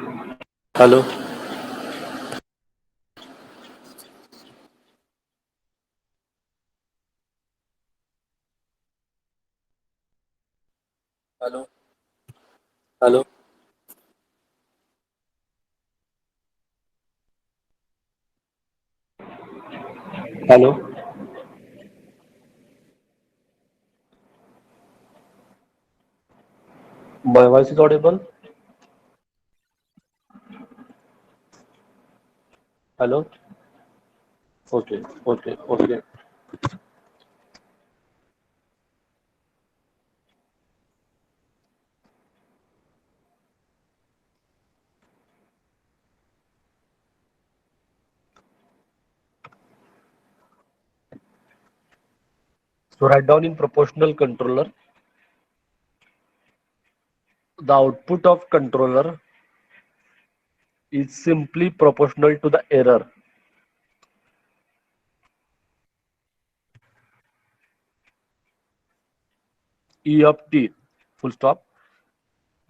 Hello, hello, hello, hello. My voice is audible. Hello. Okay, okay, okay. So write down in proportional controller, the output of controller is simply proportional to the error E of t. Full stop.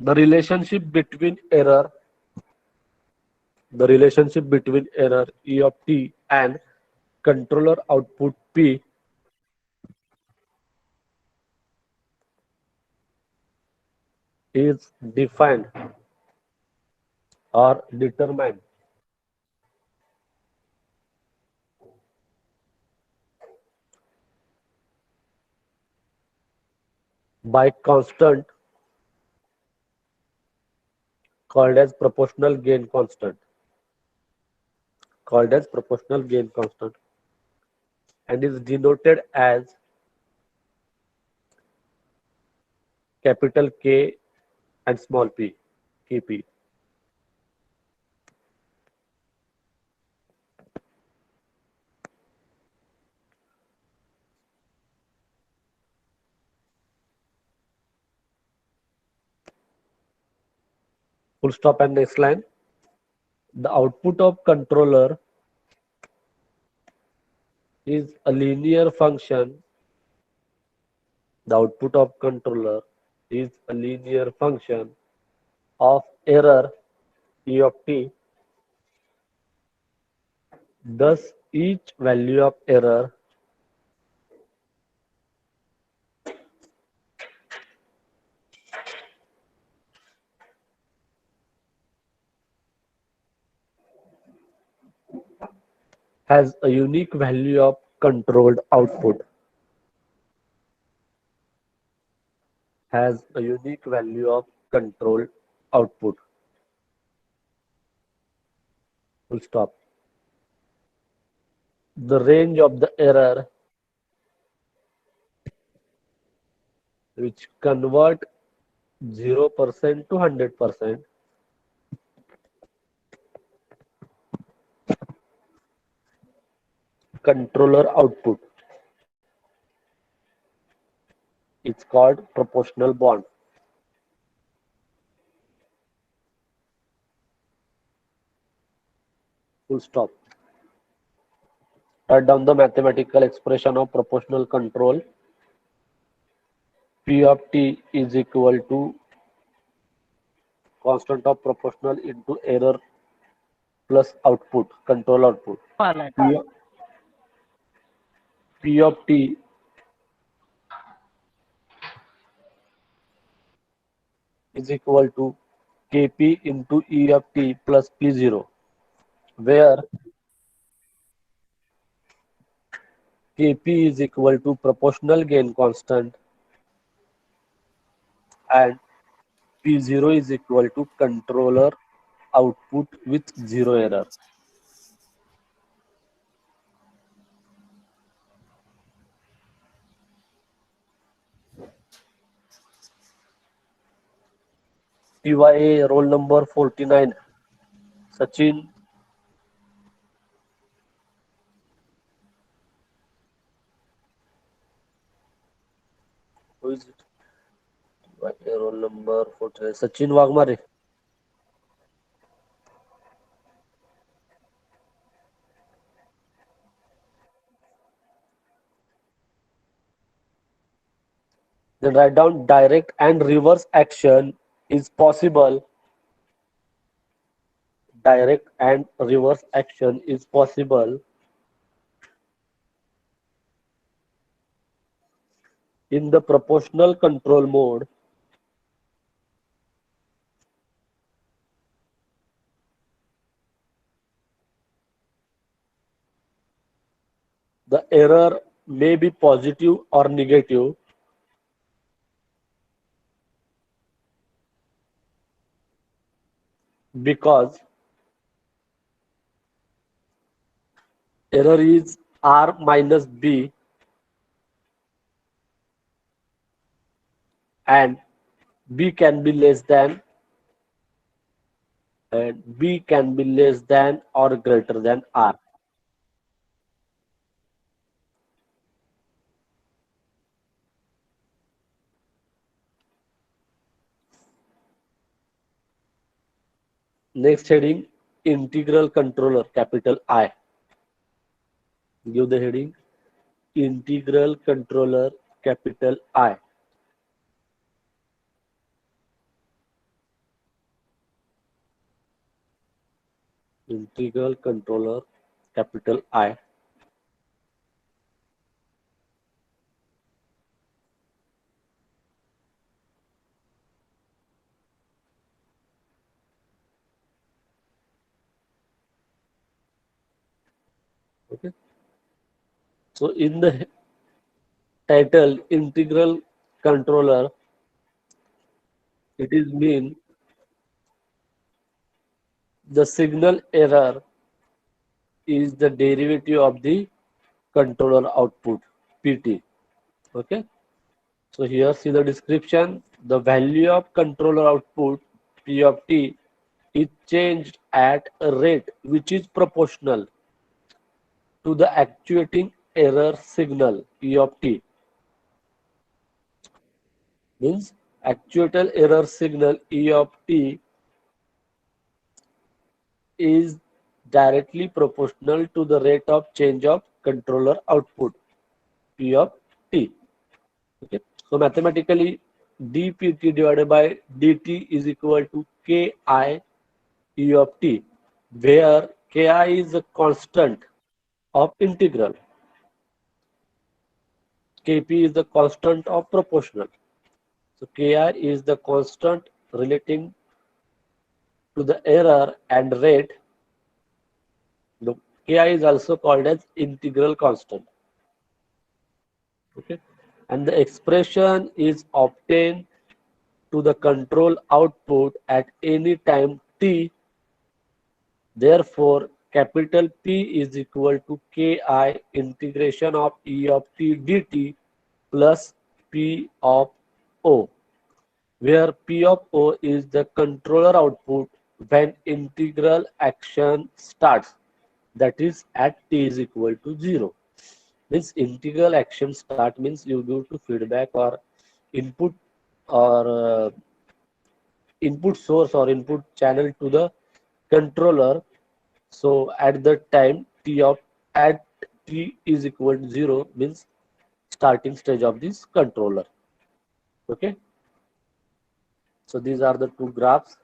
The relationship between error, the relationship between error E of t and controller output P is defined or determined by constant called as proportional gain constant, called as proportional gain constant, and is denoted as capital K and small p, Kp. Full stop and next line. The output of controller is a linear function. The output of controller is a linear function of error E of t. Thus, each value of error has a unique value of controlled output. Has a unique value of controlled output. Full stop. The range of the error which convert 0% to 100% controller output. It's called proportional bond. Full stop. Write down the mathematical expression of proportional control. P of t is equal to constant of proportional into error plus output, control output. P, P of t is equal to Kp into E of t plus P0, where Kp is equal to proportional gain constant and P0 is equal to controller output with zero error. PYA roll number 49. Sachin, who is it? PYA roll number 49. Sachin Wagmare. Then write down direct and reverse action is possible direct and reverse action is possible in the proportional control mode. The error may be positive or negative because error is R minus B and B can be less than and B can be less than or greater than R. Next heading, integral controller, capital I. Give the heading, integral controller, capital I. Integral controller, capital I. Okay. So in the title, integral controller, it is mean the signal error is the derivative of the controller output, PT. Okay. So here see the description. The value of controller output, P of t, is changed at a rate which is proportional to the actuating error signal, E of t. Means actuator error signal, E of t, is directly proportional to the rate of change of controller output, P of t. Okay. So mathematically, dpt divided by dt is equal to ki E of t, where ki is a constant of integral, kp is the constant of proportional. So ki is the constant relating to the error and rate. The ki is also called as integral constant. Okay, and the expression is obtained to the control output at any time t. Therefore, capital P is equal to Ki integration of E of t dt plus P of O, where P of O is the controller output when integral action starts, that is at t is equal to 0. Means integral action start means you give to feedback or input or input source or input channel to the controller. So at that time t of at t is equal to 0 means starting stage of this controller. Okay. So these are the two graphs.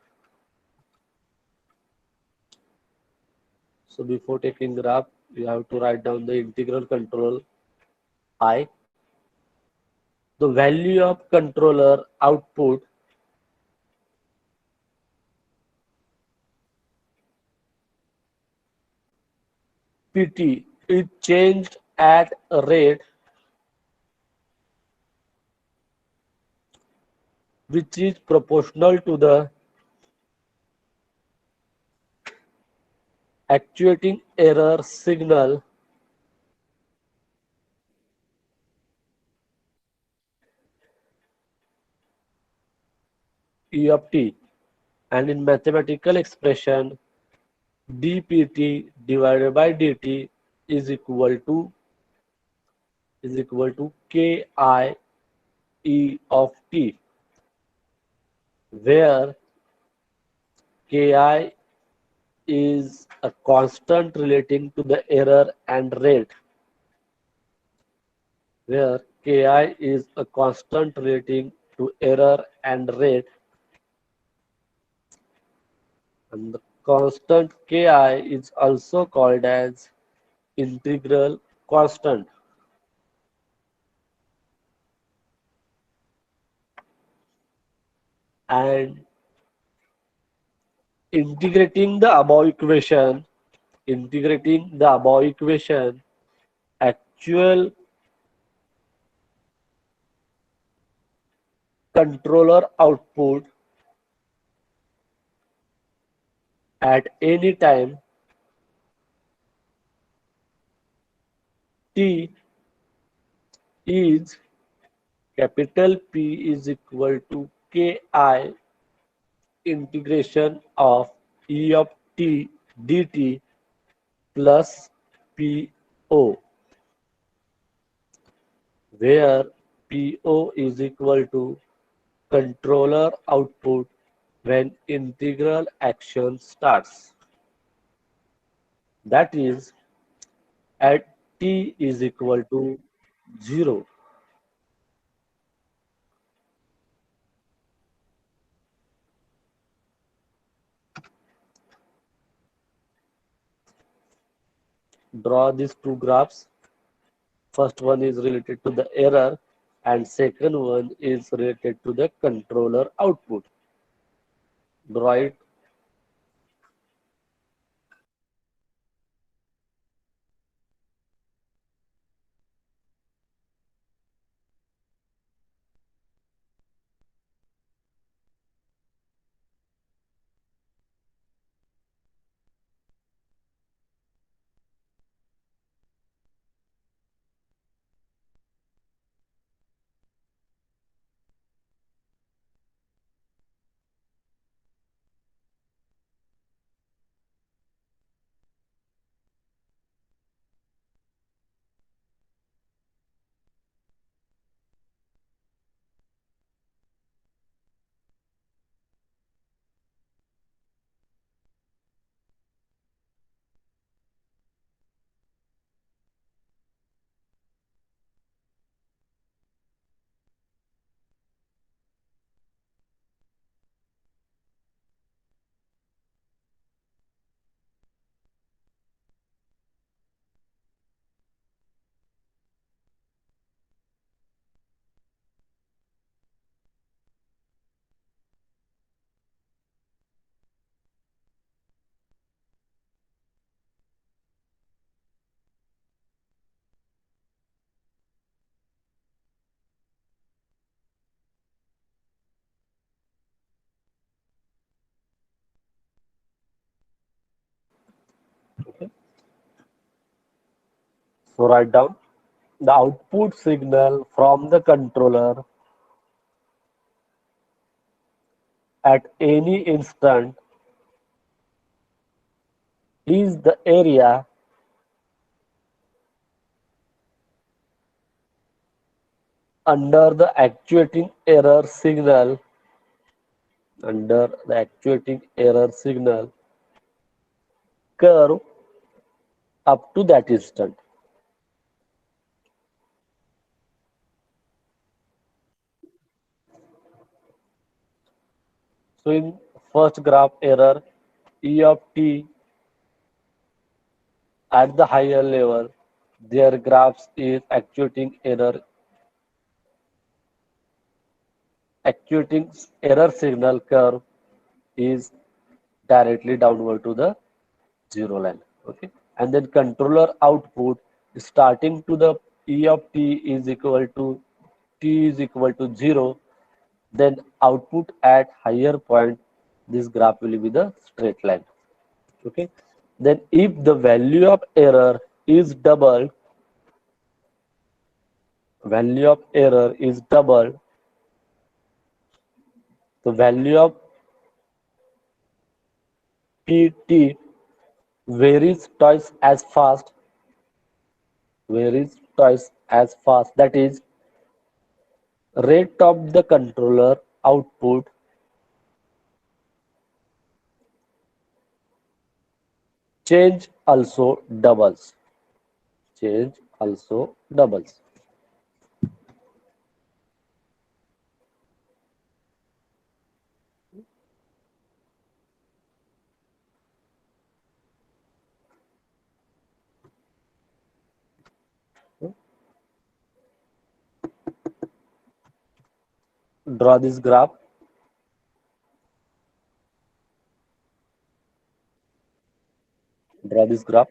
So before taking graph, you have to write down the integral control I. The value of controller output PT is changed at a rate which is proportional to the actuating error signal E of t, and in mathematical expression dpt divided by dt is equal to ki E of t, where ki is a constant relating to the error and rate, where ki is a constant relating to error and rate, and the Constant Ki is also called as integral constant, and integrating the above equation, integrating the above equation, actual controller output at any time t is capital P is equal to Ki integration of E of t dt plus PO, where PO is equal to controller output when integral action starts. That is at t is equal to 0. Draw these two graphs. First one is related to the error and second one is related to the controller output. Draw it. Okay. So write down the output signal from the controller at any instant is the area under the actuating error signal, under the actuating error signal curve up to that instant. So in first graph error, E of t at the higher level, their graphs is actuating error signal curve is directly downward to the zero line. Okay, and then controller output starting to the E of t is equal to zero. Then output at higher point, this graph will be the straight line. Okay, then if the value of error is doubled, value of error is doubled, the value of pt varies twice as fast, that is rate of the controller output change also doubles, change also doubles. Draw this graph. Draw this graph.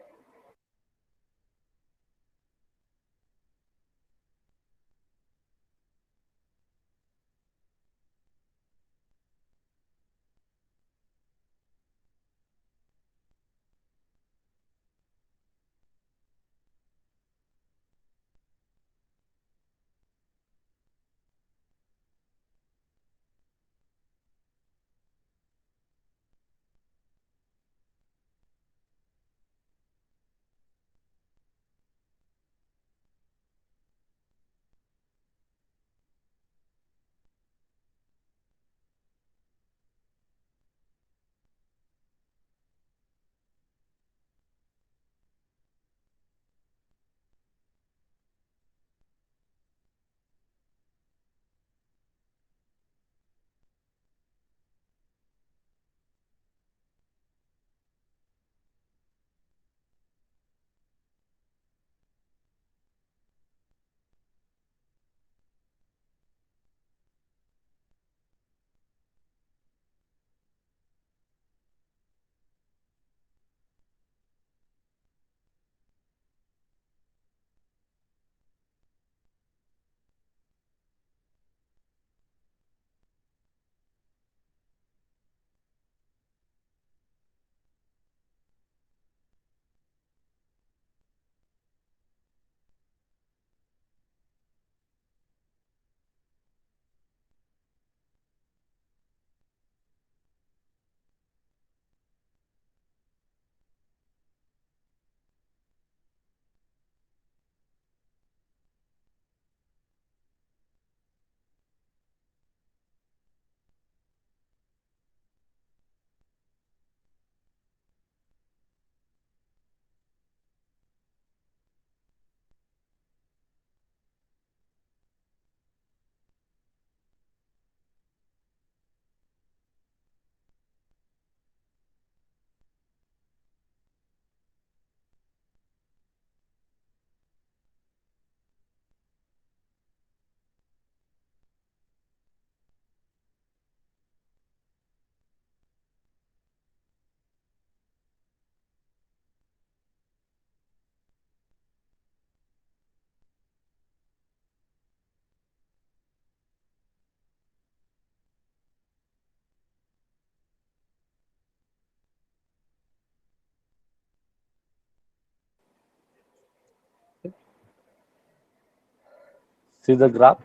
See the graph.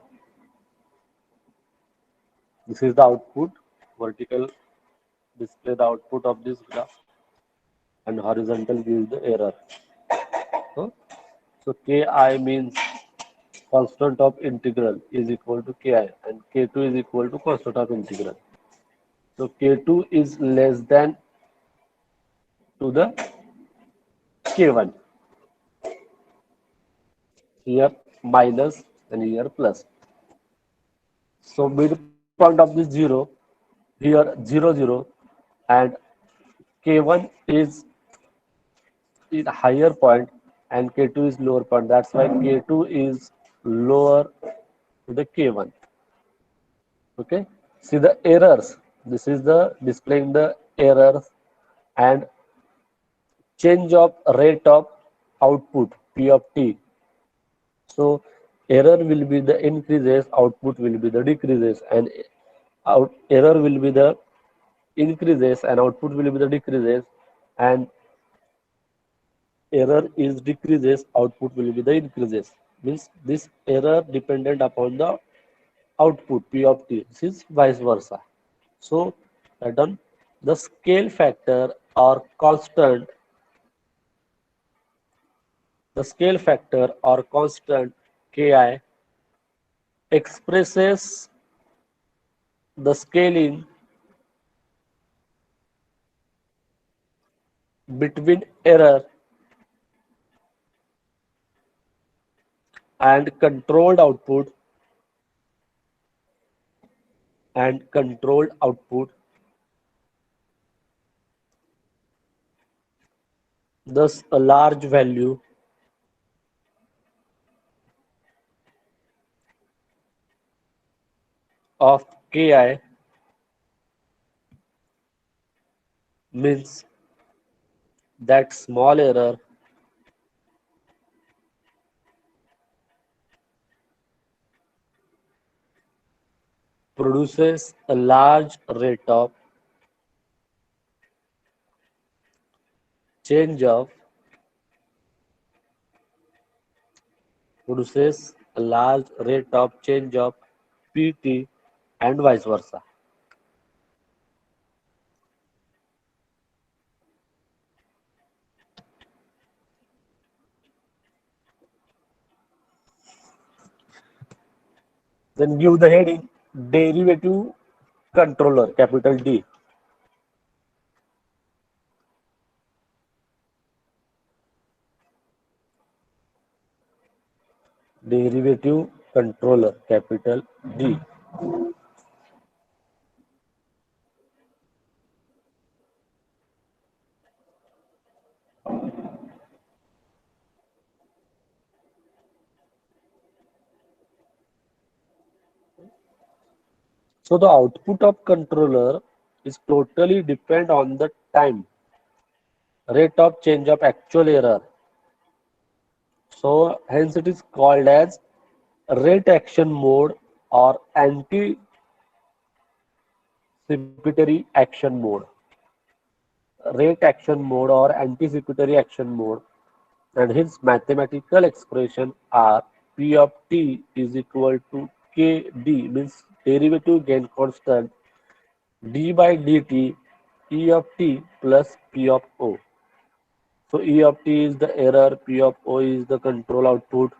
This is the output. Vertical display the output of this graph, and horizontal gives the error. So, so Ki means constant of integral is equal to Ki, and K2 is equal to constant of integral. So K2 is less than to the K1. Here minus and here plus. So midpoint of this 0, here 0 0, and K1 is in higher point and K2 is lower point. That's why K2 is lower to the K1. Okay. See the errors. This is the displaying the errors and change of rate of output P of T. So error will be the increases, output will be the decreases, and error will be the increases and output will be the decreases, and error is decreases, output will be the increases. Means this error dependent upon the output P of T. This is vice versa. So done. The scale factor or constant, the scale factor or constant Ki expresses the scaling between error and controlled output. Thus a large value of Ki means that small error produces a large rate of change of produces a large rate of change of Pt and vice versa. Then give the heading derivative controller, capital D. Derivative controller, capital D. So the output of controller is totally depend on the time, rate of change of actual error. So hence it is called as rate action mode or anticipatory action mode. Rate action mode or anticipatory action mode, and his mathematical expression are P of t is equal to Kd means derivative gain constant d by dt E of t plus P of O. So E of t is the error, P of O is the control output.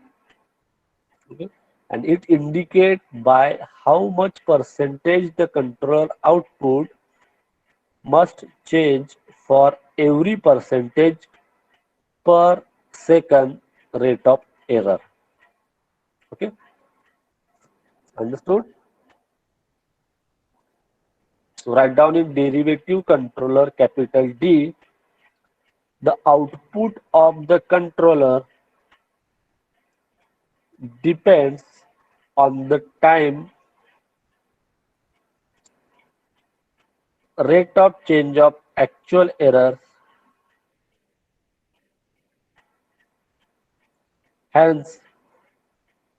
Okay. And it indicates by how much percentage the control output must change for every percentage per second rate of error. Okay, understood? So write down in derivative controller capital D, the output of the controller depends on the time, rate of change of actual errors. Hence,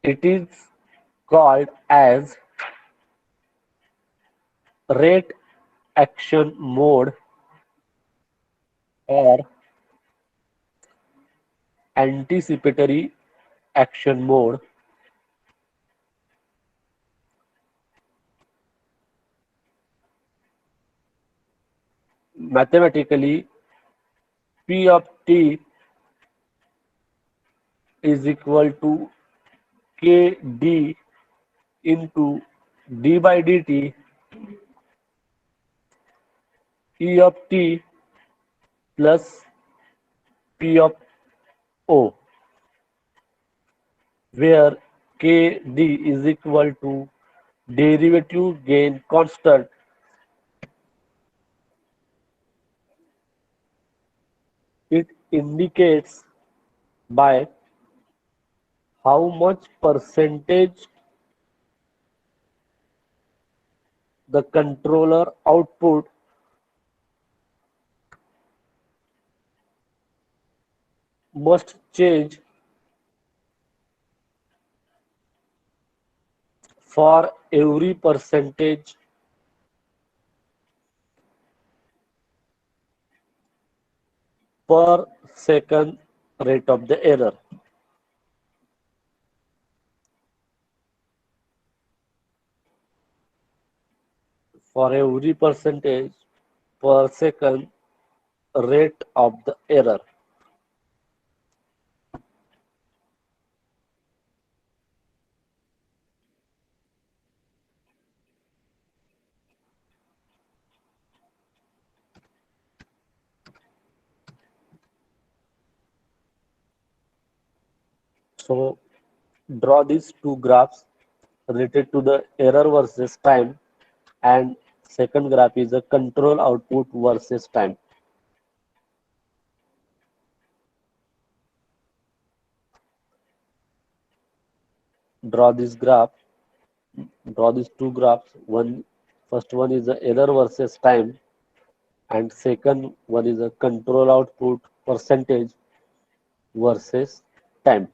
it is called as rate action mode or anticipatory action mode. Mathematically, P of t is equal to Kd into d by dt E of t plus P of O, where Kd is equal to derivative gain constant. It indicates by how much percentage the controller output must change for every percentage per second rate of the error. For every percentage per second rate of the error. So draw these two graphs related to the error versus time, and second graph is the control output versus time. Draw this graph. Draw these two graphs. First one is the error versus time, and second one is a control output percentage versus time.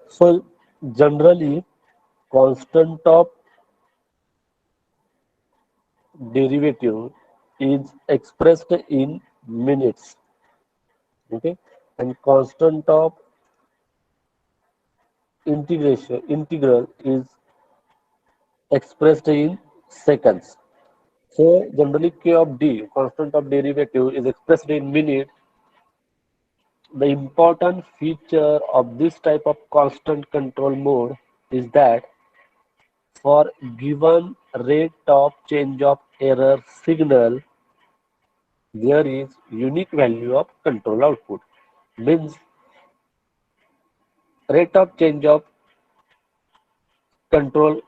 So generally, constant of derivative is expressed in minutes, okay, and constant of integral is expressed in seconds. So generally K of D, constant of derivative, is expressed in minutes. The important feature of this type of constant control mode is that for given rate of change of error signal, there is unique value of control output. Means rate of change of control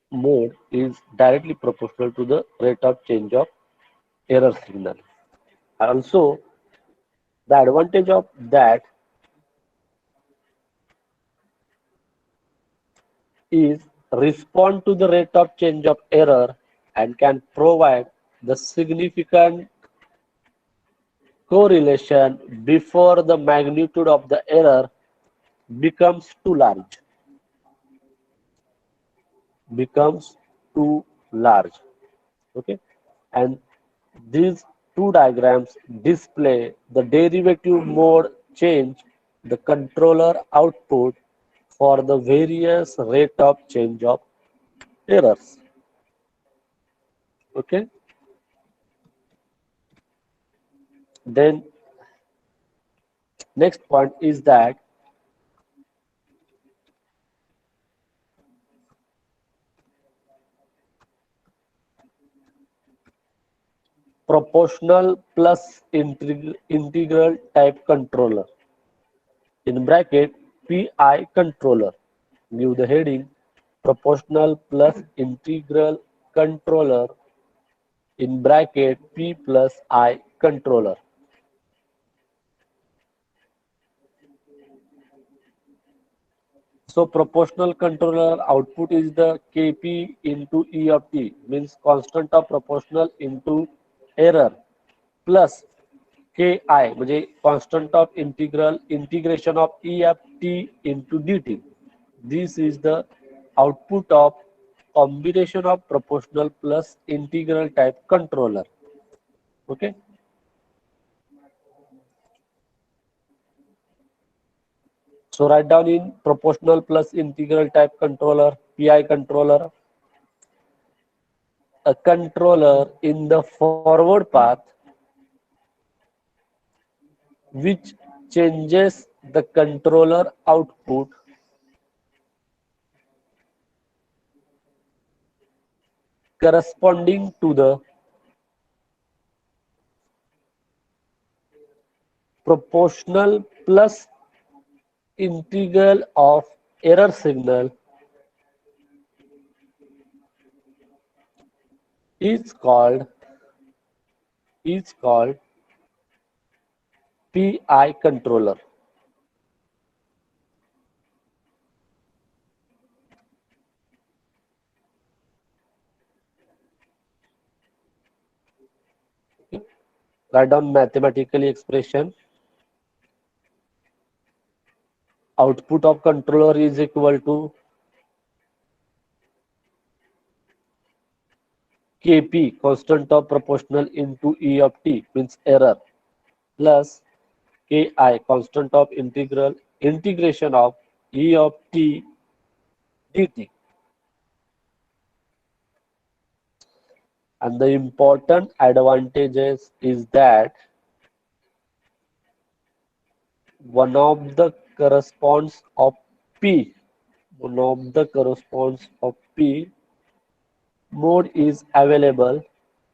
mode is directly proportional to the rate of change of error signal. Also, the advantage of that is respond to the rate of change of error and can provide the significant correlation before the magnitude of the error becomes too large becomes too large, okay, and These two diagrams display the derivative mode change, the controller output for the various rate of change of errors. Okay. Then next point is that proportional plus integral type controller. In bracket, PI controller. Give the heading proportional plus integral controller in bracket P plus I controller. So proportional controller output is the Kp into E of t, means constant of proportional into error plus Ki म्हणजे constant of integration of E of t into dt. This is the output of combination of proportional plus integral type controller. Okay. So write down in proportional plus integral type controller, PI controller, a controller in the forward path which changes the controller output corresponding to the proportional plus integral of error signal is called is called PI controller. Write down mathematically expression. Output of controller is equal to Kp, constant of proportional into E of t, means error, plus Ki, constant of integration of E of t dt. And the important advantages is that one of the corresponds of P, one of the corresponds of P mode is available,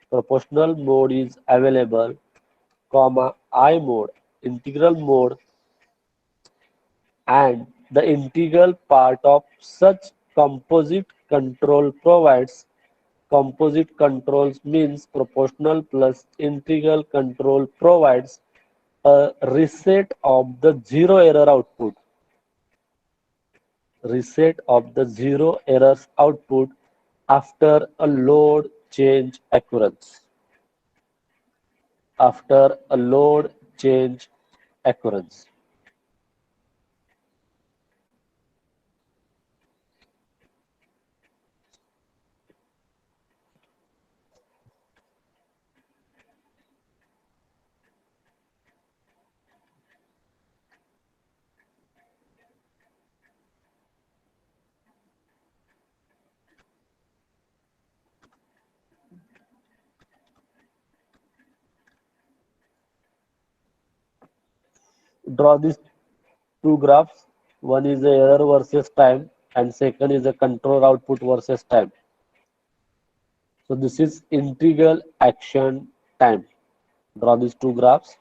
proportional mode is available, comma I mode, integral mode, and the integral part of such composite control provides composite controls means proportional plus integral control provides a reset of the zero error output, reset of the zero errors output after a load change occurrence, after a load change occurrence. Draw these two graphs. One is the error versus time and second is the control output versus time. So this is integral action time. Draw these two graphs.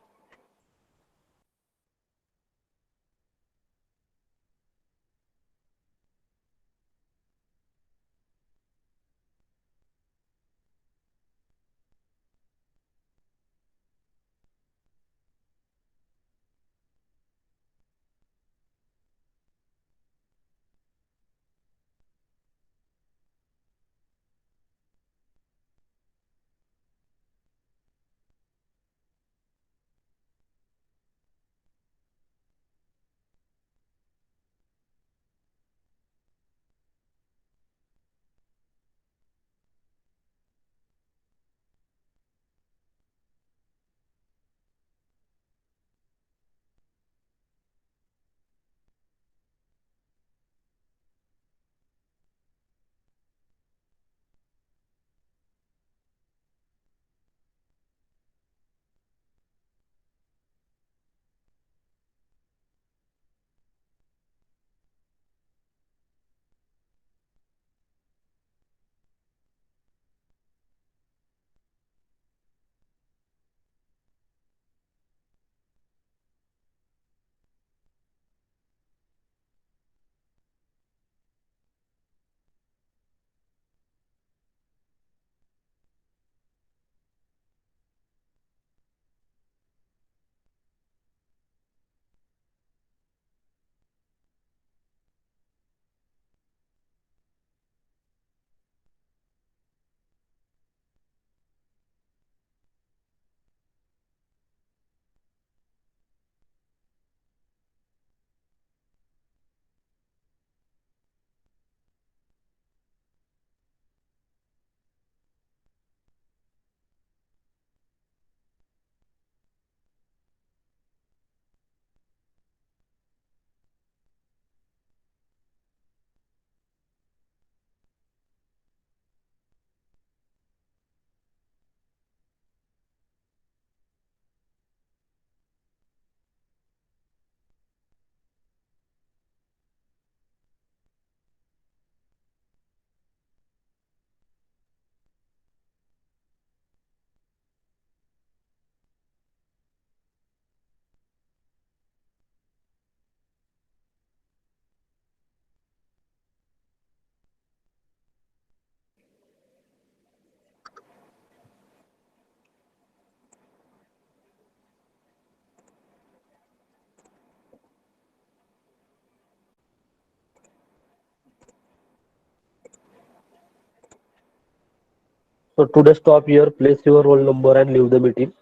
So today stop here, place your roll number and leave the meeting.